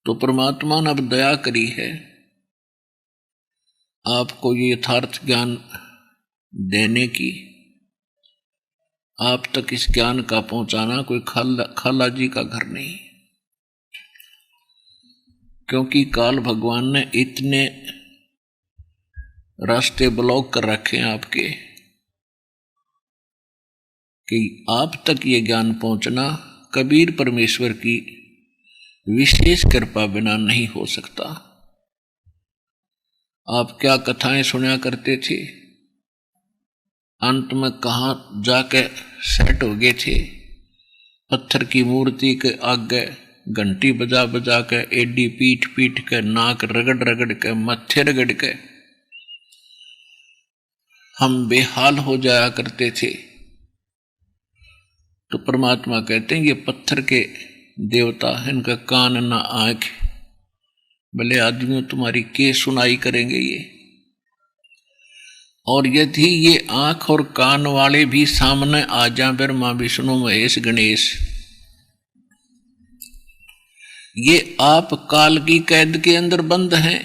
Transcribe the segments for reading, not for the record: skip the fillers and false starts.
तो परमात्मा ने अब दया करी है, आपको ये यथार्थ ज्ञान देने की, आप तक इस ज्ञान का पहुंचाना कोई खाला जी का घर नहीं। क्योंकि काल भगवान ने इतने रास्ते ब्लॉक कर रखे हैं आपके कि आप तक ये ज्ञान पहुंचना कबीर परमेश्वर की विशेष कृपा बिना नहीं हो सकता। आप क्या कथाएं सुना करते थे, अंत में कहां जाके सेट हो गए थे। पत्थर की मूर्ति के आगे घंटी बजा बजा के, एडी पीट पीट के, नाक रगड़ रगड़ के, मत्थे रगड़ के हम बेहाल हो जाया करते थे। तो परमात्मा कहते हैं ये पत्थर के देवता, इनका कान ना आंख, भले आदमियों तुम्हारी के सुनाई करेंगे ये। और यदि ये आंख और कान वाले भी सामने आ जाए, ब्रह्मा विष्णु महेश गणेश, ये आप काल की कैद के अंदर बंद हैं।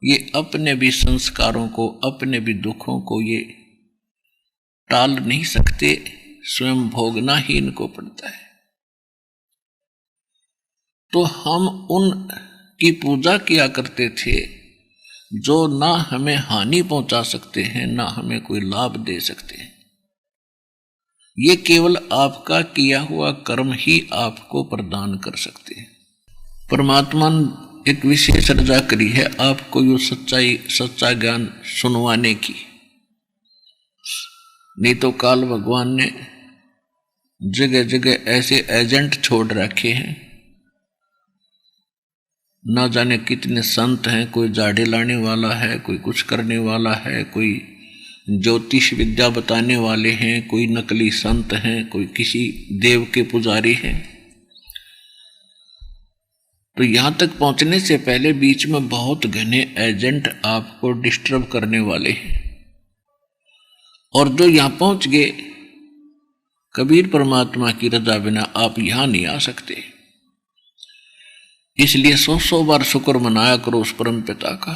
ये अपने भी संस्कारों को, अपने भी दुखों को ये टाल नहीं सकते, स्वयं भोगना ही इनको पड़ता है। तो हम उन की पूजा किया करते थे जो ना हमें हानि पहुंचा सकते हैं, ना हमें कोई लाभ दे सकते हैं। ये केवल आपका किया हुआ कर्म ही आपको प्रदान कर सकते हैं। परमात्मा ने एक विशेष रजा करी है आपको यो सच्चा ज्ञान सुनवाने की। नहीं तो काल भगवान ने जगह जगह ऐसे एजेंट छोड़ रखे हैं, ना जाने कितने संत हैं। कोई जाड़े लाने वाला है, कोई कुछ करने वाला है, कोई ज्योतिष विद्या बताने वाले हैं, कोई नकली संत हैं, कोई किसी देव के पुजारी हैं। तो यहां तक पहुंचने से पहले बीच में बहुत घने एजेंट आपको डिस्टर्ब करने वाले हैं। और जो यहां पहुंच गए, कबीर परमात्मा की रजा बिना आप यहां नहीं आ सकते। इसलिए 100 बार शुक्र मनाया करो उस परम पिता का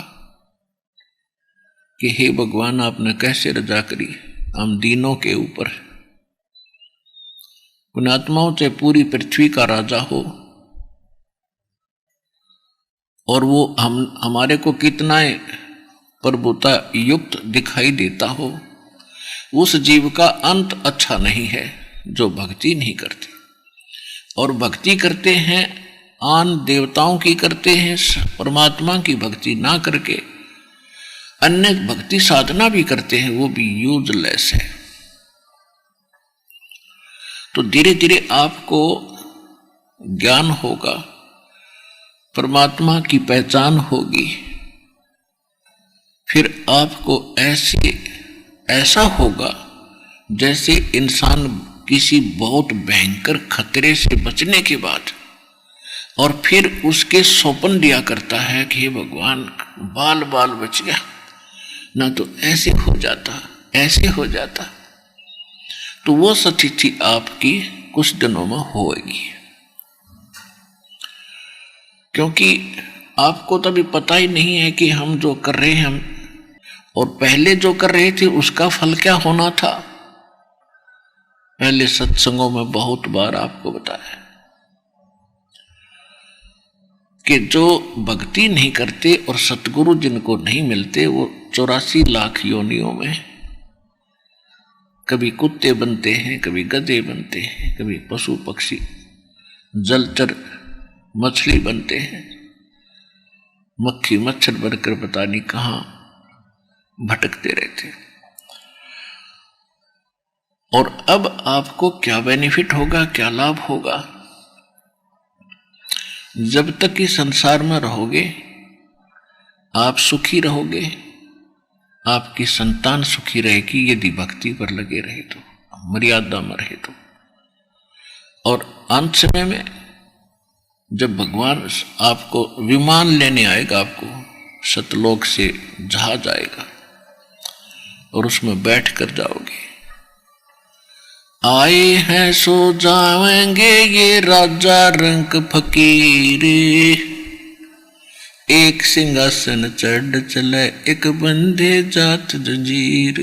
कि हे भगवान, आपने कैसे रजा करी हम दीनों के ऊपर। पुण्यात्माओं से पूरी पृथ्वी का राजा हो और वो हमारे को कितना प्रभुता युक्त दिखाई देता हो, उस जीव का अंत अच्छा नहीं है जो भक्ति नहीं करते। और भक्ति करते हैं आन देवताओं की करते हैं, परमात्मा की भक्ति ना करके अन्य भक्ति साधना भी करते हैं, वो भी यूजलेस है। तो धीरे धीरे आपको ज्ञान होगा, परमात्मा की पहचान होगी, फिर आपको ऐसा होगा जैसे इंसान किसी बहुत भयंकर खतरे से बचने के बाद और फिर उसके सौंपन दिया करता है कि हे भगवान बाल बाल बच गया, ना तो ऐसे हो जाता, ऐसे हो जाता। तो वो स्थिति आपकी कुछ दिनों में होगी, क्योंकि आपको तो अभी पता ही नहीं है कि हम जो कर रहे हैं और पहले जो कर रहे थे उसका फल क्या होना था। पहले सत्संगों में बहुत बार आपको बताया कि जो भक्ति नहीं करते और सतगुरु जिनको नहीं मिलते, वो 84 लाख योनियों में कभी कुत्ते बनते हैं, कभी गधे बनते हैं, कभी पशु पक्षी जलचर मछली बनते हैं, मक्खी मच्छर बनकर पता नहीं कहां भटकते रहते। और अब आपको क्या बेनिफिट होगा, क्या लाभ होगा? जब तक इस संसार में रहोगे आप सुखी रहोगे, आपकी संतान सुखी रहेगी यदि भक्ति पर लगे रहे तो, मर्यादा में रहे तो। और अंत समय में जब भगवान आपको विमान लेने आएगा, आपको सतलोक से जहाज आएगा और उसमें बैठ कर जाओगे, आए हैं सो जाएंगे ये राजा रंक फकीर, एक सिंहासन चढ़ चले एक बंदे जात जंजीर।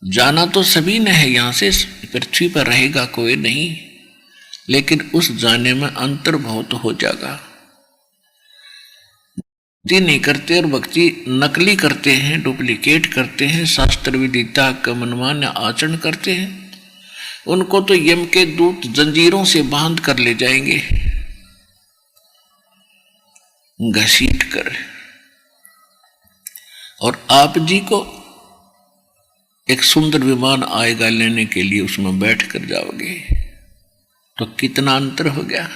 जाना तो सभी ने है, यहां से पृथ्वी पर रहेगा कोई नहीं, लेकिन उस जाने में अंतर बहुत हो जाएगा। भक्ति नहीं करते और भक्ति नकली करते हैं, डुप्लीकेट करते हैं, शास्त्र विदिता का मनमान्य आचरण करते हैं, उनको तो यम के दूत जंजीरों से बांध कर ले जाएंगे, घसीट कर। और आप जी को एक सुंदर विमान आएगा लेने के लिए, उसमें बैठ कर जाओगे, तो कितना अंतर हो गया।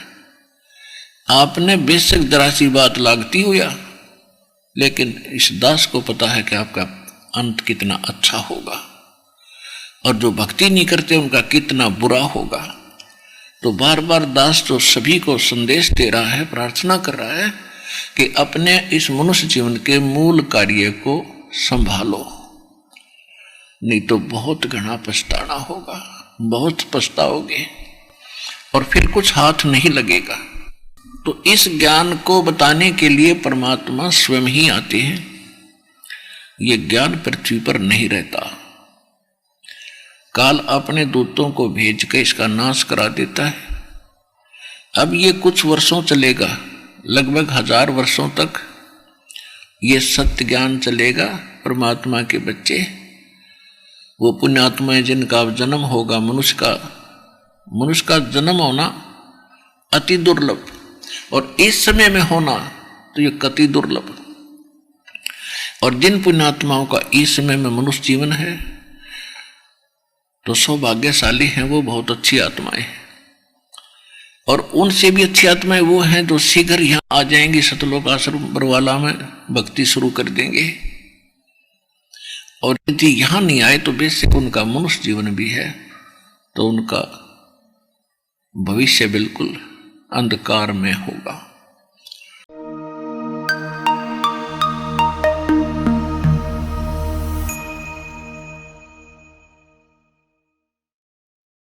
आपने बेशक जरा सी बात लागती हो या, लेकिन इस दास को पता है कि आपका अंत कितना अच्छा होगा, और जो भक्ति नहीं करते उनका कितना बुरा होगा। तो बार बार दास तो सभी को संदेश दे रहा है, प्रार्थना कर रहा है कि अपने इस मनुष्य जीवन के मूल कार्य को संभालो, नहीं तो बहुत घना पछताना होगा, बहुत पछताओगे और फिर कुछ हाथ नहीं लगेगा। तो इस ज्ञान को बताने के लिए परमात्मा स्वयं ही आते हैं। ये ज्ञान पृथ्वी पर नहीं रहता, काल अपने दूतों को भेज कर इसका नाश करा देता है। अब ये कुछ वर्षों चलेगा, लगभग 1000 वर्षों तक ये सत्य ज्ञान चलेगा। परमात्मा के बच्चे, वो पुण्यात्माएं जिनका जन्म होगा, मनुष्य का जन्म होना अति दुर्लभ, और इस समय में होना तो ये कति दुर्लभ। और जिन पुण्यात्माओं का इस समय में मनुष्य जीवन है तो सौभाग्यशाली हैं, वो बहुत अच्छी आत्माएं हैं। और उनसे भी अच्छी आत्माएं वो हैं जो शीघ्र यहाँ आ जाएंगी, सतलोक आश्रम बरवाला में भक्ति शुरू कर देंगे। और यदि यहाँ नहीं आए तो बेशक उनका मनुष्य जीवन भी है, तो उनका भविष्य बिल्कुल अंधकार में होगा।